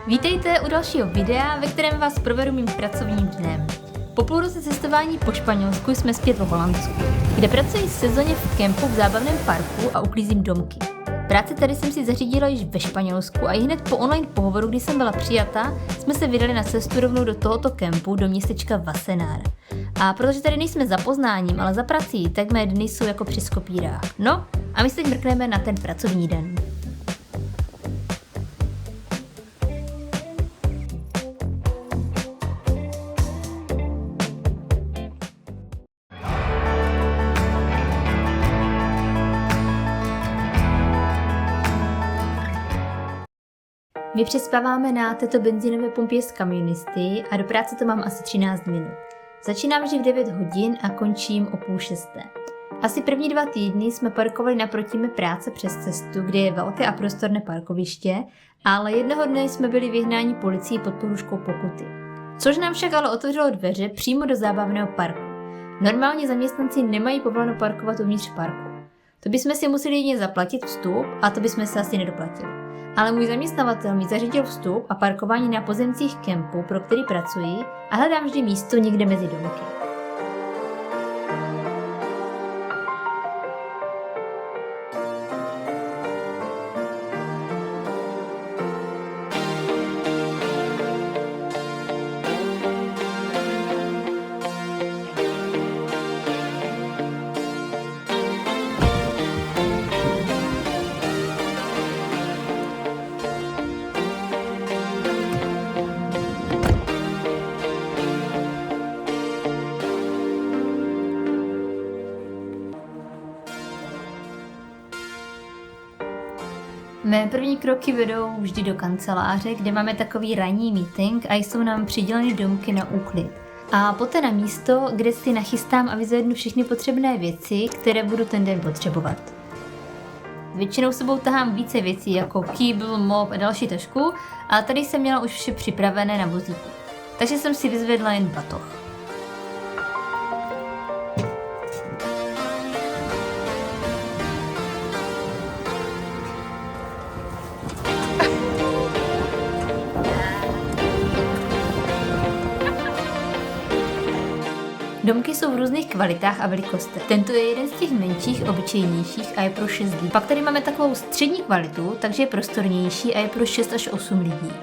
Vítejte u dalšího videa, ve kterém vás provedu mým pracovním dnem. Po půl roce cestování po Španělsku jsme zpět v Holandsku, kde pracuji sezóně v kempu v zábavném parku a uklízím domky. Práci tady jsem si zařídila již ve Španělsku a ihned po online pohovoru, kdy jsem byla přijata, jsme se vydali na cestu rovnou do tohoto kempu, do městečka Wassenaar. A protože tady nejsme za poznáním, ale za prací, tak mé dny jsou jako při skopírách. No a my se teď mrkneme na ten pracovní den. My přespáváme na této benzínové pumpě z kamionisty a do práce to mám asi 13 minut. Začínám vždy v 9 hodin a končím o 5:30. Asi první 2 týdny jsme parkovali naproti mé práce přes cestu, kde je velké a prostorné parkoviště, ale jednoho dne jsme byli vyhnáni policií pod poruškou pokuty. Což nám však ale otevřelo dveře přímo do zábavného parku. Normálně zaměstnanci nemají povoleno parkovat uvnitř parku. To bychom si museli jedině zaplatit vstup a to bychom se asi nedoplatili. Ale můj zaměstnavatel mi zařídil vstup a parkování na pozemcích kempu, pro který pracuji, a hledám vždy místo někde mezi domky. Mé první kroky vedou vždy do kanceláře, kde máme takový ranní meeting a jsou nám přiděleny domky na úklid. A poté na místo, kde si nachystám a vyzvednu všechny potřebné věci, které budu ten den potřebovat. Většinou sebou tahám více věcí jako kýbl, mop a další tašku, ale tady jsem měla už vše připravené na vozíku. Takže jsem si vyzvedla jen batoh. Domky jsou v různých kvalitách a velikostech. Tento je jeden z těch menších, obyčejnějších a je pro 6 lidí. Pak tady máme takovou střední kvalitu, takže je prostornější a je pro 6 až 8 lidí.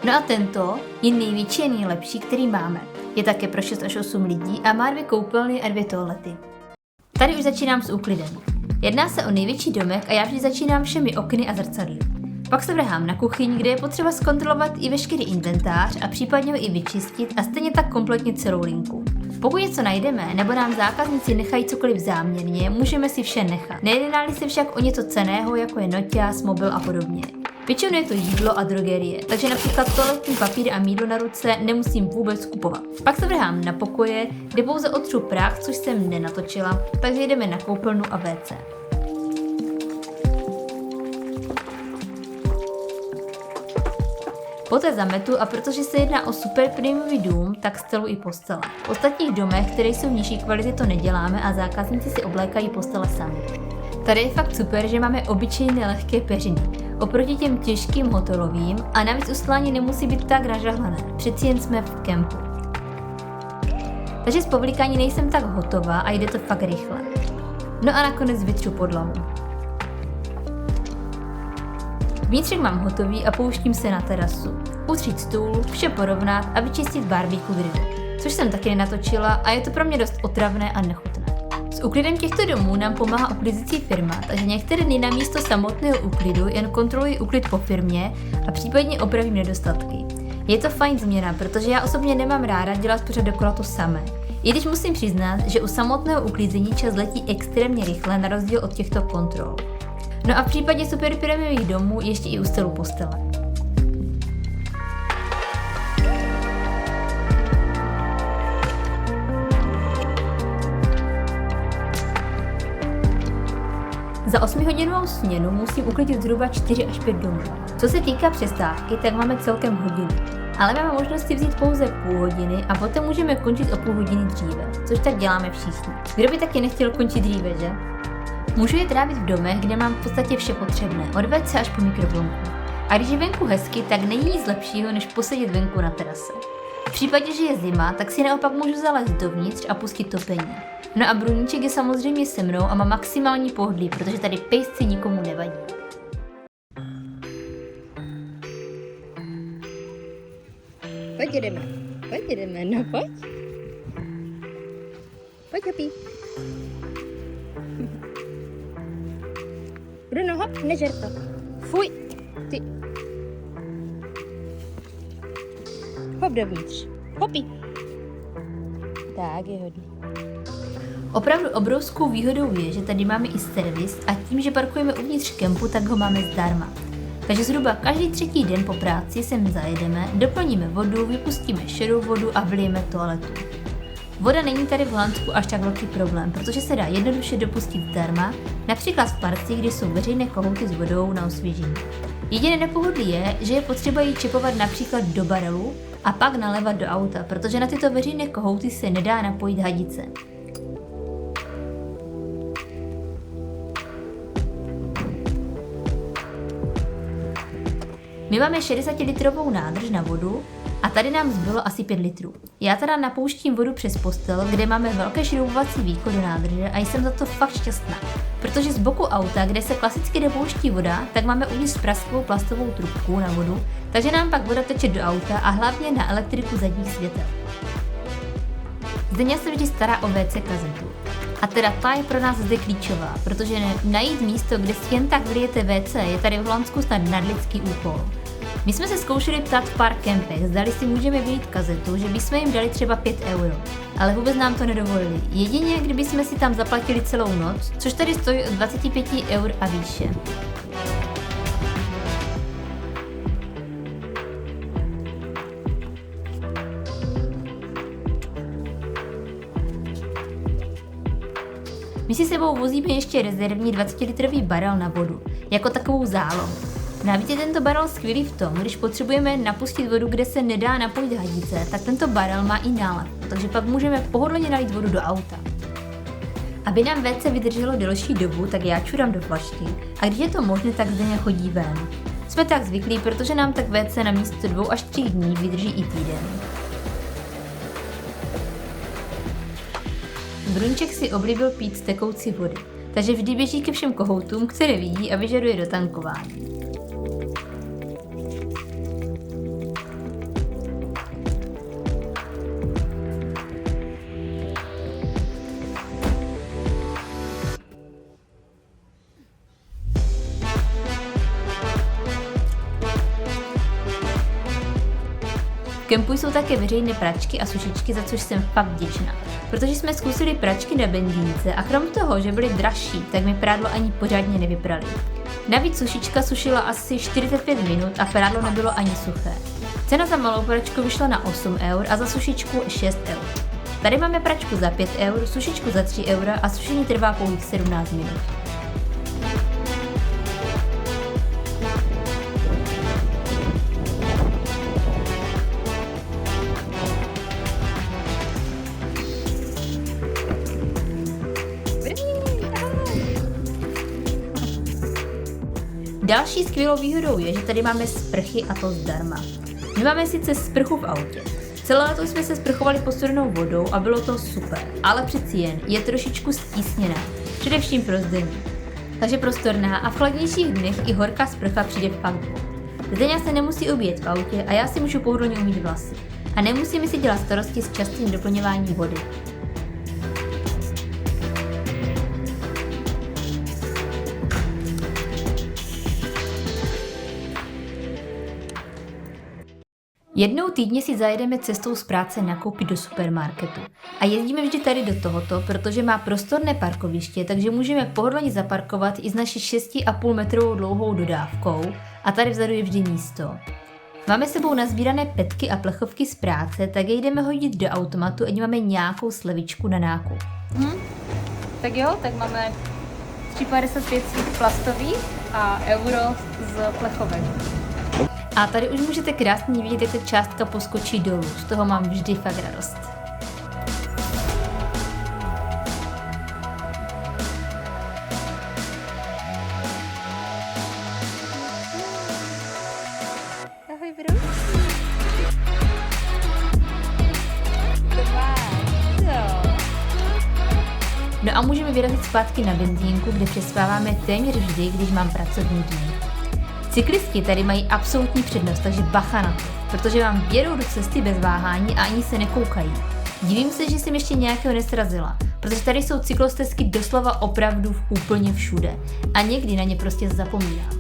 No a tento je největší a nejlepší, který máme. Je také pro 6 až 8 lidí a má 2 koupelny a 2 toalety. Tady už začínám s úklidem. Jedná se o největší domek a já vždy začínám všemi okny a zrcadly. Pak se vrhám na kuchyň, kde je potřeba zkontrolovat i veškerý inventář a případně ho i vyčistit a stejně tak kompletně celou linku. Pokud něco najdeme, nebo nám zákazníci nechají cokoliv záměrně, můžeme si vše nechat. Nejedná-li se však o něco cenného, jako je noťaz, mobil a podobně. Většinou je to jídlo a drogerie, takže například toaletní papír a mýdlo na ruce nemusím vůbec kupovat. Pak se vrhám na pokoje, kde pouze otřu prach, což jsem nenatočila, takže jdeme na koupelnu a WC. Poté zametu a protože se jedná o super prémiový dům, tak stelu i postele. V ostatních domech, které jsou nižší kvality, to neděláme a zákazníci si oblékají postele sami. Tady je fakt super, že máme obyčejné lehké peřiny, oproti těm těžkým hotelovým a navíc ustlání nemusí být tak nažahlané, přeci jen jsme v kempu. Takže z povlíkání nejsem tak hotová a jde to fakt rychle. No a nakonec vytřu podlahu. Vnitřek mám hotový a pouštím se na terasu. Utřít stůl, vše porovnat a vyčistit barbecue grill, což jsem taky nenatočila a je to pro mě dost otravné a nechutné. S úklidem těchto domů nám pomáhá uklízecí firma, takže některé dny na místo samotného úklidu jen kontroluji úklid po firmě a případně opravím nedostatky. Je to fajn změna, protože já osobně nemám ráda dělat pořád dokola to samé. I když musím přiznat, že u samotného uklízení čas letí extrémně rychle na rozdíl od těchto kontrol. No a v případě super prémiových domů ještě i u stylu postele. Za 8hodinovou směnu musím uklidit zhruba 4 až 5 domů. Co se týká přestávky, tak máme celkem hodinu. Ale máme možnost si vzít pouze půl hodiny a potom můžeme končit o půl hodiny dříve, což tak děláme všichni. Kdo by taky nechtěl končit dříve, že? Můžu je trávit v domech, kde mám v podstatě vše potřebné, od WC až po mikrovlnku. A když je venku hezky, tak není nic lepšího, než posedět venku na terase. V případě, že je zima, tak si naopak můžu zalézt dovnitř a pustit topení. No a Bruníček je samozřejmě se mnou a má maximální pohodlí, protože tady pejsci nikomu nevadí. Pojď jdeme, no pojď. Pojď, Happy. Bruno, hop, nežer to. Fuj, ty. Hop dovnitř. Hopi. Tak, je hodný. Opravdu obrovskou výhodou je, že tady máme i servis a tím, že parkujeme uvnitř kempu, tak ho máme zdarma. Takže zhruba každý třetí den po práci sem zajedeme, doplníme vodu, vypustíme šedou vodu a vlijeme toaletu. Voda není tady v Holandsku až tak velký problém, protože se dá jednoduše dopustit zdarma, například v parcích, kde jsou veřejné kohouty s vodou na osvěžení. Jediné nepohodlí je, že je potřeba ji čepovat například do barelu a pak nalévat do auta, protože na tyto veřejné kohouty se nedá napojit hadice. My máme 60-litrovou nádrž na vodu a tady nám zbylo asi 5 litrů. Já teda napouštím vodu přes postel, kde máme velké šroubovací víko do nádrže a jsem za to fakt šťastná. Protože z boku auta, kde se klasicky dopouští voda, tak máme uvnitř praskovou plastovou trubku na vodu, takže nám pak voda teče do auta a hlavně na elektriku zadních světel. Zdeňa se vždy stará o WC kazetu. A teda ta je pro nás zde klíčová, protože najít místo, kde si jen tak vlijete WC, je tady v Holandsku snad nadlidský úkol. My jsme se zkoušeli ptát v pár kempech, zdali si můžeme vylít kazetu, že bychom jim dali třeba 5 euro. Ale vůbec nám to nedovolili. Jedině, kdyby jsme si tam zaplatili celou noc, což tady stojí od 25 eur a výše. My si sebou vozíme ještě rezervní 20-litrový barel na vodu, jako takovou zálohu. Navíc je tento barel skvělý v tom, když potřebujeme napustit vodu, kde se nedá napojit hadice, tak tento barel má i nálev, takže pak můžeme pohodlně nalít vodu do auta. Aby nám WC vydrželo delší dobu, tak já čurám do flašky a když je to možné, tak Zdeňa chodí ven. Jsme tak zvyklí, protože nám tak WC na místo 2 až 3 dní vydrží i týden. Bruníček si oblíbil pít z tekoucí vody, takže vždy běží ke všem kohoutům, které vidí a vyžaduje dotankování. V kempu jsou také veřejné pračky a sušičky, za což jsem fakt vděčná. Protože jsme zkusili pračky na benzínce a krom toho, že byly dražší, tak mi prádlo ani pořádně nevypraly. Navíc sušička sušila asi 45 minut a prádlo nebylo ani suché. Cena za malou pračku vyšla na 8 eur a za sušičku 6 eur. Tady máme pračku za 5 eur, sušičku za 3 eura a sušení trvá pouhých 17 minut. Další skvělou výhodou je, že tady máme sprchy a to zdarma. My máme sice sprchu v autě. Celé léto jsme se sprchovali pod studenou vodou a bylo to super, ale přeci jen je trošičku stísněná, především pro Zdeňu. Takže prostorná a v chladnějších dnech i horká sprcha přijde fakt vhod. Zdeňa se nemusí objet v autě a já si můžu pohodlně umýt vlasy. A nemusíme si dělat starosti s častým doplňováním vody. Jednou týdně si zajedeme cestou z práce nakoupit do supermarketu. A jezdíme vždy tady do tohoto, protože má prostorné parkoviště, takže můžeme pohodlně zaparkovat i s naší 6,5 metrovou dlouhou dodávkou a tady vzadu je vždy místo. Máme sebou nazbírané petky a plechovky z práce, tak je jdeme hodit do automatu, ať máme nějakou slevičku na nákup. Tak jo, tak máme 3,55 plastových a euro z plechovek. A tady už můžete krásně vidět, jak ta částka poskočí dolů. Z toho mám vždy fakt radost. No a můžeme vyrazit zpátky na benzínku, kde přespáváme téměř vždy, když mám pracovní den. Cyklisti tady mají absolutní přednost, takže bacha na to, protože vám jedou do cesty bez váhání a ani se nekoukají. Divím se, že jsem ještě nějakého nesrazila, protože tady jsou cyklostezky doslova opravdu úplně všude a někdy na ně prostě zapomínám.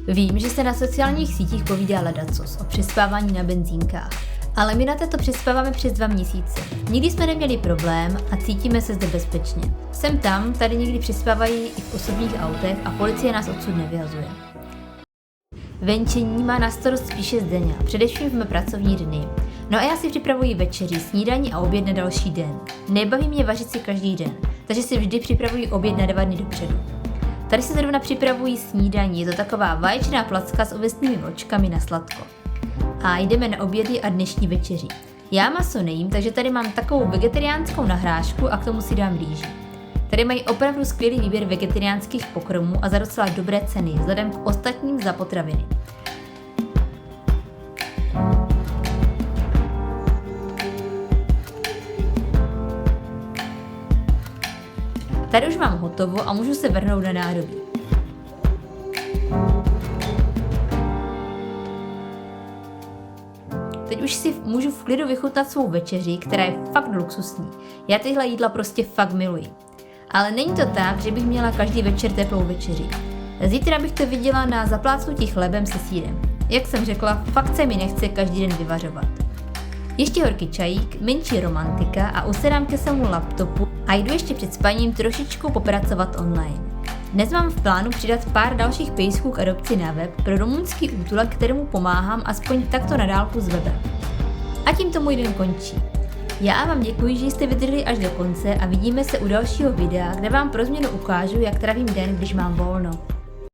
Vím, že se na sociálních sítích povídá ledacos o přespávání na benzínkách, ale my na této přespáváme přes 2 měsíce. Nikdy jsme neměli problém a cítíme se zde bezpečně. Sem tam tady někdy přespávají i v osobních autech a policie nás odsud nevyhazuje. Venčení má na starost spíše Zdeňa, především v mé pracovní dny. No a já si připravuji večeři, snídani a oběd na další den. Nebaví mě vařit si každý den, takže si vždy připravuji oběd na 2 dny dopředu. Tady se zrovna připravují snídaní, je to taková vaječná placka s ovesnými vločkami na sladko. A jdeme na obědy a dnešní večeři. Já maso nejím, takže tady mám takovou vegetariánskou nahrášku a k tomu si dám rýži. Tady mají opravdu skvělý výběr vegetariánských pokrmů a za docela dobré ceny, vzhledem k ostatním za potraviny. Tady už mám hotovo a můžu se vrhnout na nádobí. Teď už si můžu v klidu vychutnat svou večeři, která je fakt luxusní. Já tyhle jídla prostě fakt miluji. Ale není to tak, že bych měla každý večer teplou večeři. Zítra bych to viděla na zaplácnutí chlebem se sýrem. Jak jsem řekla, fakt se mi nechce každý den vyvařovat. Ještě horký čajík, menší romantika a usedám ke svému laptopu a jdu ještě před spaním trošičku popracovat online. Dnes mám v plánu přidat pár dalších pejsků k adopci na web pro rumunský útulek, kterému pomáhám aspoň takto na dálku z webem. A tím to můj den končí. Já vám děkuji, že jste vydrželi až do konce a vidíme se u dalšího videa, kde vám pro změnu ukážu, jak trávím den, když mám volno.